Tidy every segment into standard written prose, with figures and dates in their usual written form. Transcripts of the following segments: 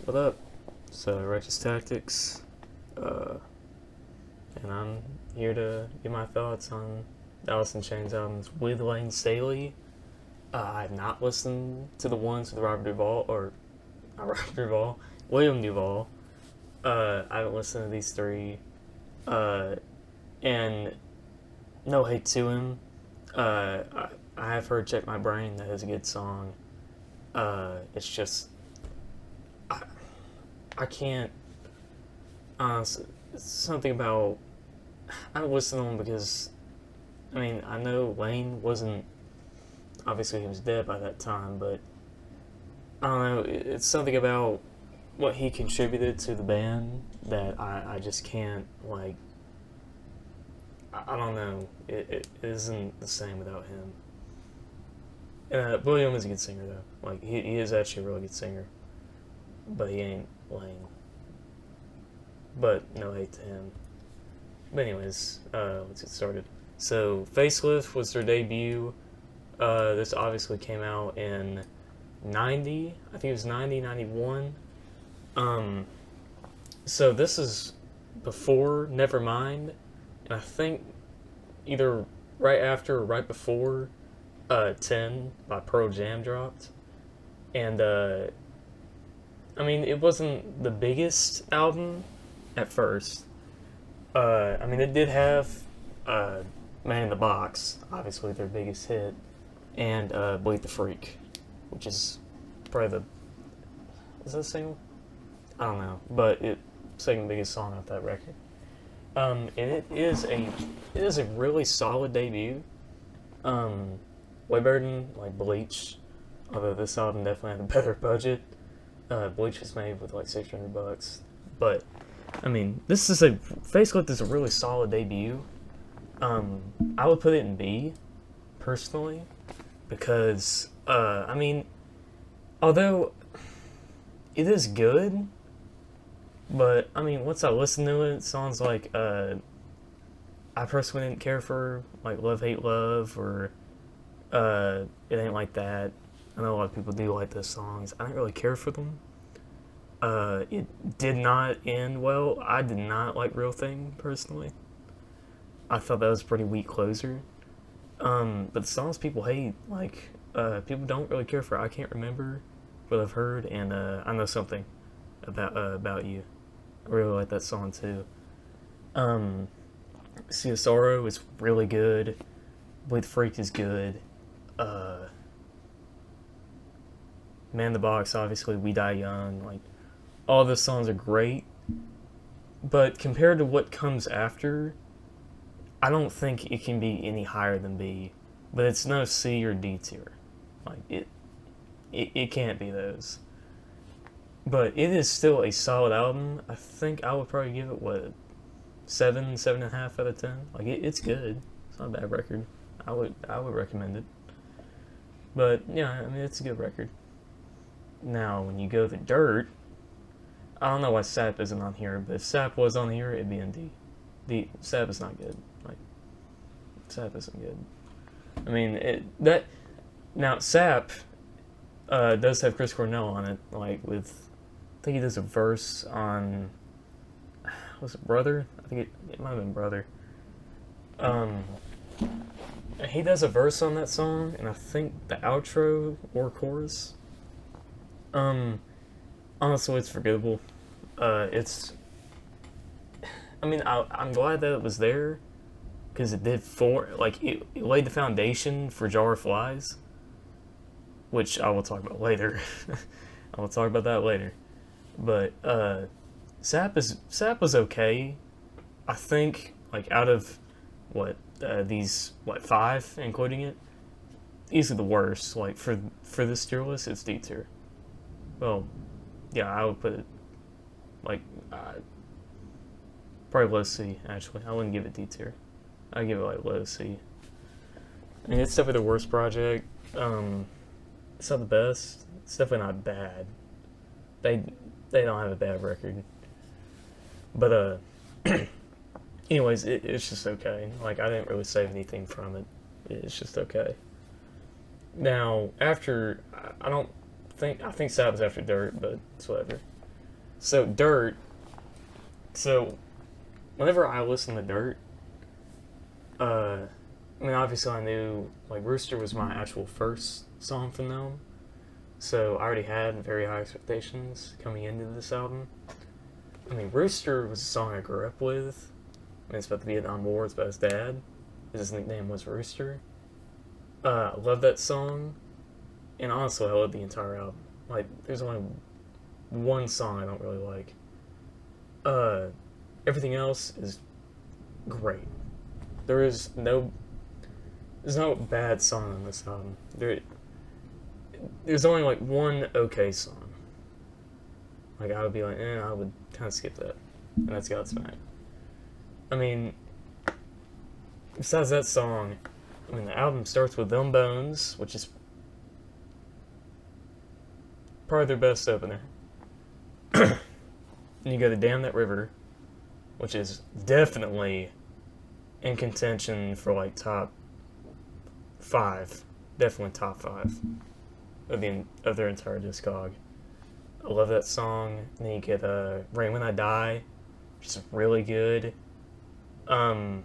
What up? It's Righteous Tactics, uh, and I'm here to give my thoughts on the Alice in Chains albums with LAYNE Staley. I've not listened to the ones with Robert Duvall, or not Robert Duvall, William Duvall. I haven't listened to these three, and no hate to him. I have heard Check My Brain, that is a good song. It's just, I can't, something about, I don't listen to him because, I mean, I know LAYNE wasn't, obviously he was dead by that time, but I don't know, it's something about what he contributed to the band that I just can't, like, I don't know, it isn't the same without him. William is a good singer, though. Like, he is actually a really good singer, but he ain't LAYNE. But no hate to him. But anyways, let's get started. So, Facelift was their debut. This obviously came out in 90. I think it was 90, 91. So this is before Nevermind. And I think either right after or right before 10 by Pearl Jam dropped. And, I mean, it wasn't the biggest album at first. I mean, it did have Man in the Box, obviously their biggest hit, and Bleed the Freak, which is probably is that a single? I don't know, but it's second biggest song off that record. And it is a really solid debut. Way better than like Bleach, although this album definitely had a better budget. Bleach was made with like $600, but I mean, Facelift is a really solid debut. I would put it in B, personally, because I mean, although it is good, but I mean, once I listen to it, songs like I personally didn't care for like Love Hate Love or It Ain't Like That. I know a lot of people do like those songs. I didn't really care for them. It did not end well. I did not like Real Thing, personally. I thought that was a pretty weak closer. But the songs people hate, like, people don't really care for. I Can't Remember What I've Heard, and I Know Something About You. I really like that song, too. Sea of Sorrow is really good. Bleed the Freak is good. Man in the Box, obviously, We Die Young, like, all those songs are great, but compared to what comes after, I don't think it can be any higher than B, but it's no C or D tier. Like, it can't be those. But it is still a solid album. I think I would probably give it, what, 7.5 out of 10? Like, it's good. It's not a bad record. I would recommend it. But, yeah, I mean, it's a good record. Now, when you go to Dirt, I don't know why Sap isn't on here, but if Sap was on here, it'd be in D. Sap is not good. Like, Sap isn't good. I mean, now Sap does have Chris Cornell on it, like with, I think he does a verse on, was it Brother? I think it might have been Brother. He does a verse on that song, and I think the outro or chorus. Honestly, it's forgettable. I mean, I'm glad that it was there, because it did it laid the foundation for Jar of Flies, which I will talk about later. I will talk about that later. But, Sap was okay. I think, like, out of, these, 5, including it, these are the worst. Like, for this tier list, it's D tier. Well, yeah, I would put it, like, probably low C, actually. I wouldn't give it D tier. I'd give it, like, low C. I mean, it's definitely the worst project. It's not the best. It's definitely not bad. They don't have a bad record. But, anyways, it's just okay. Like, I didn't really save anything from it. It's just okay. Now, after, I think Sap was after Dirt, but it's whatever. So Dirt. So whenever I listen to Dirt, uh, I mean, obviously I knew like Rooster was my actual first song from them, so I already had very high expectations coming into this album. I mean, Rooster was a song I grew up with. I mean, it's about the Vietnam War. It's about his dad. His nickname was Rooster. I love that song, and honestly, I love the entire album. Like, there's only one song I don't really like. Uh, Everything else is great. There's no bad song on this album. There's only like one okay song. Like I would be like, I would kind of skip that, and that's Godsmack. I mean, besides that song, I mean the album starts with Them Bones, which is probably their best opener. And you go to Damn That River, which is definitely in contention for like top 5, definitely top 5 of their entire discog. I love that song. And then you get Rain When I Die, which is really good. I don't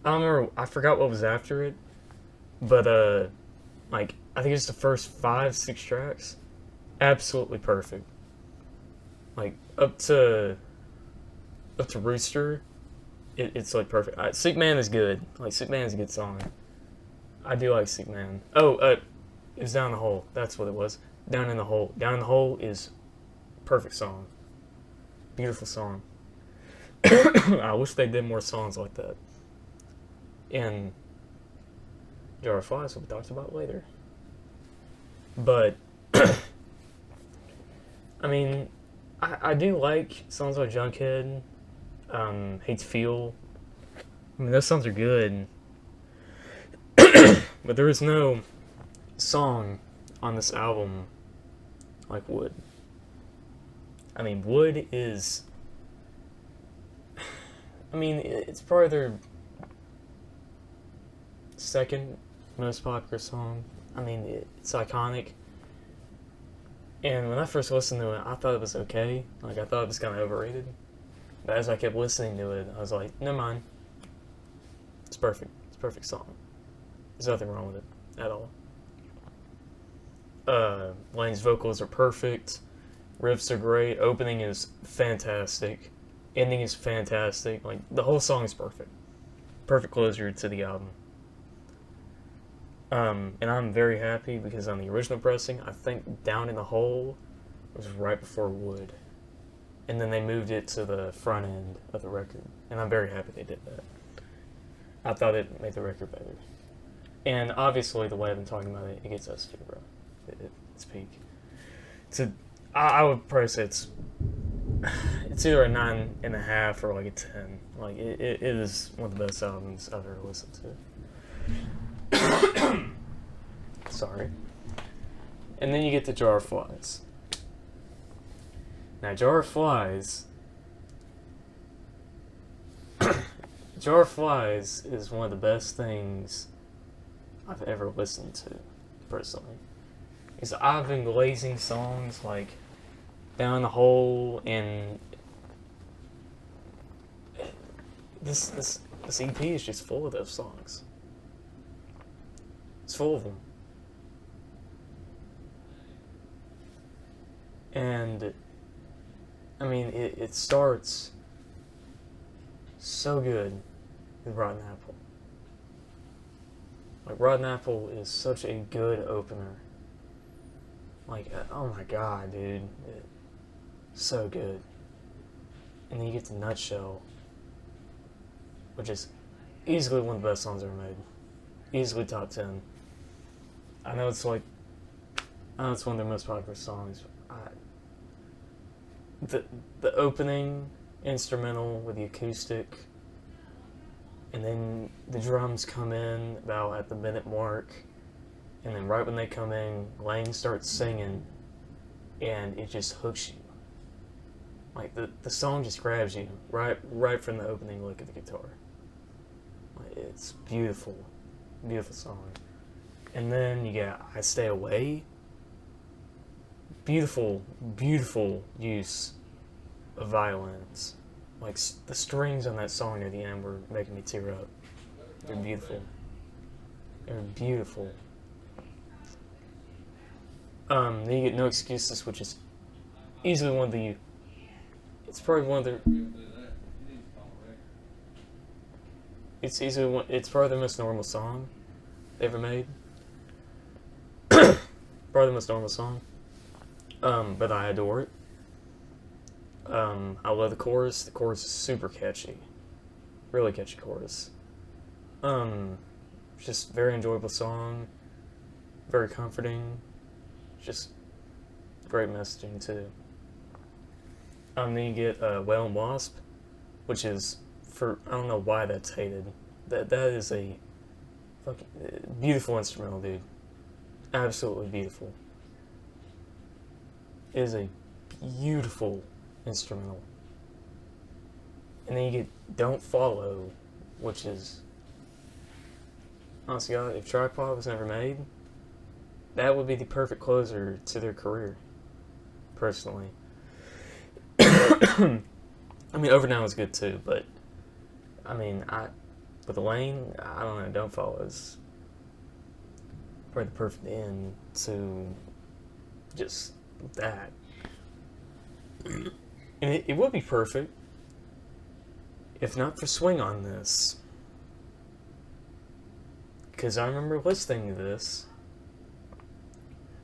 remember. I forgot what was after it, but like I think it's the first 5-6 tracks, absolutely perfect. Like up to Rooster, it's like perfect. Sick Man is good. Like Sick Man is a good song. I do like Sick Man. Oh, it was Down the Hole. That's what it was. Down in the Hole. Down in the Hole is perfect song. Beautiful song. I wish they did more songs like that. And Jar of Flies will be talked about later. But I mean, I do like songs like Junkhead, Hates Feel. I mean, those songs are good. But there is no song on this album like Wood. I mean, Wood is... I mean, it's probably their second most popular song. I mean, it's iconic. And when I first listened to it, I thought it was okay. Like, I thought it was kind of overrated. But as I kept listening to it, I was like, never mind. It's perfect. It's a perfect song. There's nothing wrong with it at all. Lane's vocals are perfect. Riffs are great. Opening is fantastic. Ending is fantastic. Like, the whole song is perfect. Perfect closure to the album. And I'm very happy because on the original pressing, I think Down in the Hole was right before Wood. And then they moved it to the front end of the record. And I'm very happy they did that. I thought it made the record better. And obviously, the way I've been talking about it, it gets us too, bro. It's peak. I would probably say it's either a 9.5 or like a 10. Like, it is one of the best albums I've ever listened to. Sorry. And then you get to Jar of Flies. Now, Jar of Flies... Jar of Flies is one of the best things I've ever listened to, personally. Because I've been glazing songs like Down the Hole, and this EP is just full of those songs. It's full of them. And, I mean, it starts so good with Rotten Apple. Like, Rotten Apple is such a good opener. Like, oh my god, dude. So good. And then you get to Nutshell, which is easily one of the best songs ever made. Easily top 10. I know it's one of their most popular songs. The opening instrumental with the acoustic, and then the drums come in about at the minute mark, and then right when they come in, Layne starts singing, and it just hooks you. Like, the song just grabs you right from the opening look at the guitar. Like, it's beautiful. Beautiful song. And then you get I Stay Away. beautiful, beautiful use of violins. Like the strings on that song near the end were making me tear up. They're beautiful. They're beautiful. Then you get No Excuses, which is easily one of the. It's probably one of the. It's easily one. It's probably the most normal song they ever made. Probably the most normal song. But I adore it. I love the chorus. The chorus is super catchy. Really catchy chorus. Just very enjoyable song. Very comforting. Just great messaging too. Then you get Whale and Wasp, which is I don't know why that's hated. That is a fucking beautiful instrumental, dude. Absolutely beautiful. It is a beautiful instrumental. And then you get Don't Follow, which is, honestly, God, if Tripod was never made, that would be the perfect closer to their career, personally. I mean, Over Now is good too, but I mean, with LAYNE, I don't know, Don't Follow is probably the perfect end to just that. And it would be perfect if not for Swing on This. Because I remember listening to this,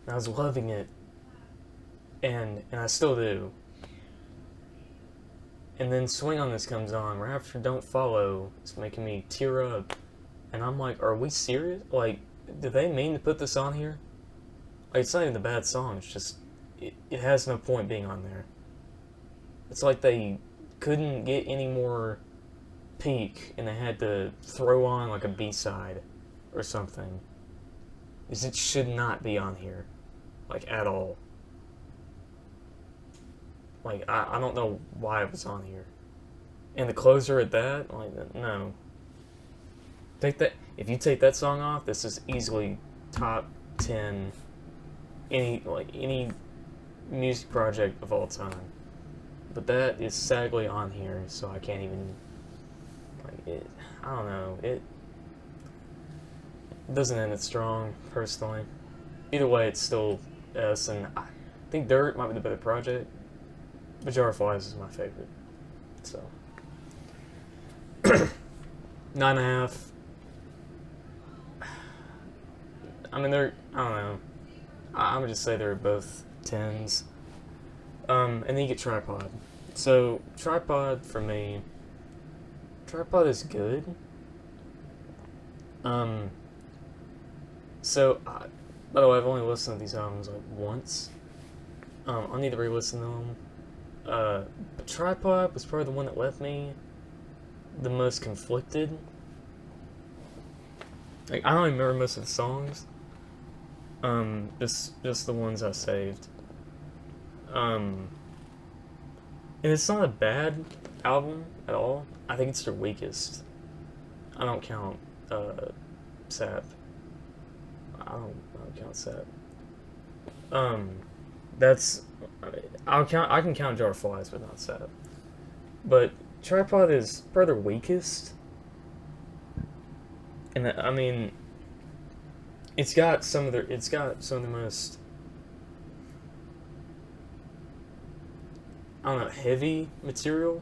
and I was loving it, and I still do. And then Swing on This comes on right after Don't Follow. It's making me tear up. And I'm like, are we serious? Like, do they mean to put this on here? Like, it's not even a bad song. It's just, it has no point being on there. It's like they couldn't get any more peak and they had to throw on like a B-side or something. Because it should not be on here. Like, at all. Like, I don't know why it was on here. And the closer at that, like, no. Take that. If you take that song off, this is easily top 10 any music project of all time. But that is sadly on here, so I can't even, like, it, I don't know, it doesn't end it strong, personally. Either way, it's still S, and I think Dirt might be the better project. But Jar of Flies is my favorite. So 9.5. I mean, I don't know. I'm gonna just say they're both 10s. And then you get Tripod. So Tripod for me, Tripod is good. So by the way, I've only listened to these albums like once. I'll need to re-listen to them. But Tripod was probably the one that left me the most conflicted. Like, I don't even remember most of the songs. Just the ones I saved. And it's not a bad album at all. I think it's their weakest. I don't count Sap. I don't count Sap. That's I can count Jar of Flies, but not Sap. But Tripod is probably their weakest. And I mean, it's got some of the most, I don't know, heavy material.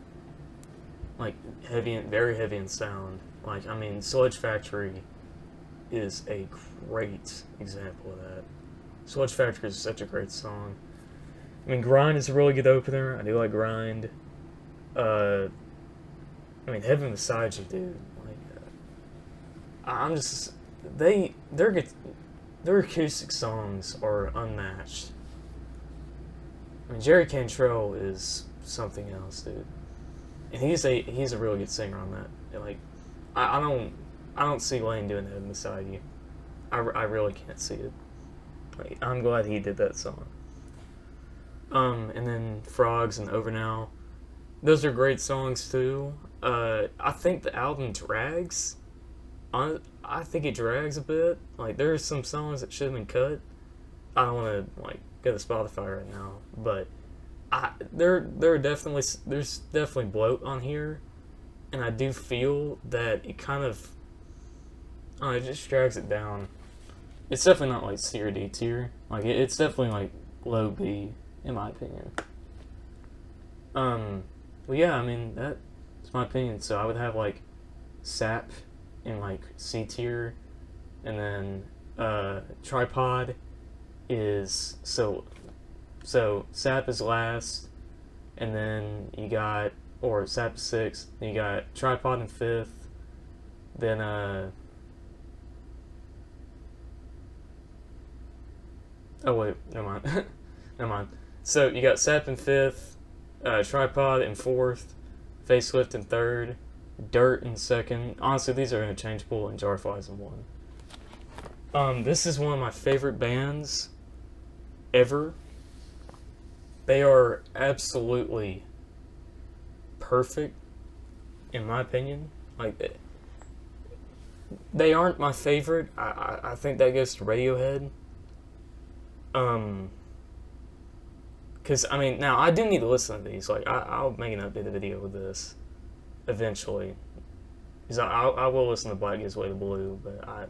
Like, heavy and very heavy in sound. Like, I mean, Sludge Factory is a great example of that. Sludge Factory is such a great song. I mean, Grind is a really good opener. I do like Grind. I mean, Heaven Beside You, dude. Like, I'm just, their acoustic songs are unmatched. I mean, Jerry Cantrell is something else, dude. And he's a really good singer on that. Like, I don't see LAYNE doing Heaven Beside You. I really can't see it. Like, I'm glad he did that song. And then Frogs and Over Now. Those are great songs too. I think the album drags. I think it drags a bit. Like, there's some songs that should have been cut. I don't want to, like, go to Spotify right now, but there's definitely bloat on here, and I do feel that it kind of, it just drags it down. It's definitely not like C or D tier. Like it's definitely like low B in my opinion. Well, yeah, I mean that's my opinion. So I would have like Sap in like C tier, and then Tripod is so Sap is last, and then you got, or Sap is sixth. Then you got Tripod in fifth. Then oh wait, never mind, never mind. So you got Sap in fifth, Tripod in fourth, Facelift in third, Dirt in second. Honestly, these are interchangeable, and Jarflies in one. This is one of my favorite bands ever. They are absolutely perfect, in my opinion. Like, they aren't my favorite. I think that goes to Radiohead. Because, I mean, now I do need to listen to these. Like, I'll make an updated video with this eventually. Because I will listen to Black Gives Way to Blue, but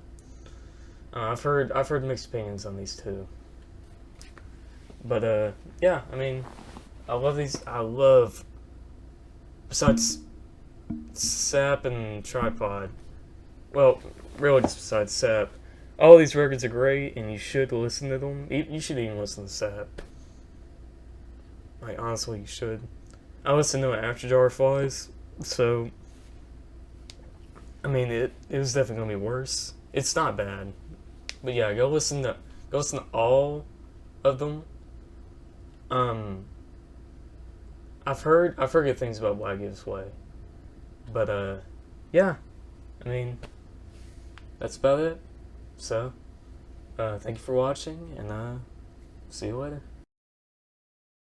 I've heard mixed opinions on these two. But yeah, I mean, I love these. Besides Sap and Tripod, well, really just besides Sap, all these records are great, and you should listen to them. You should even listen to Sap. Like, honestly, you should. I listened to it after Jarflies, so I mean, it was definitely gonna be worse. It's not bad, but yeah, go listen to all of them. I've heard good things about Black Gives Way, but yeah, I mean, that's about it. So, thank you for watching, and see you later.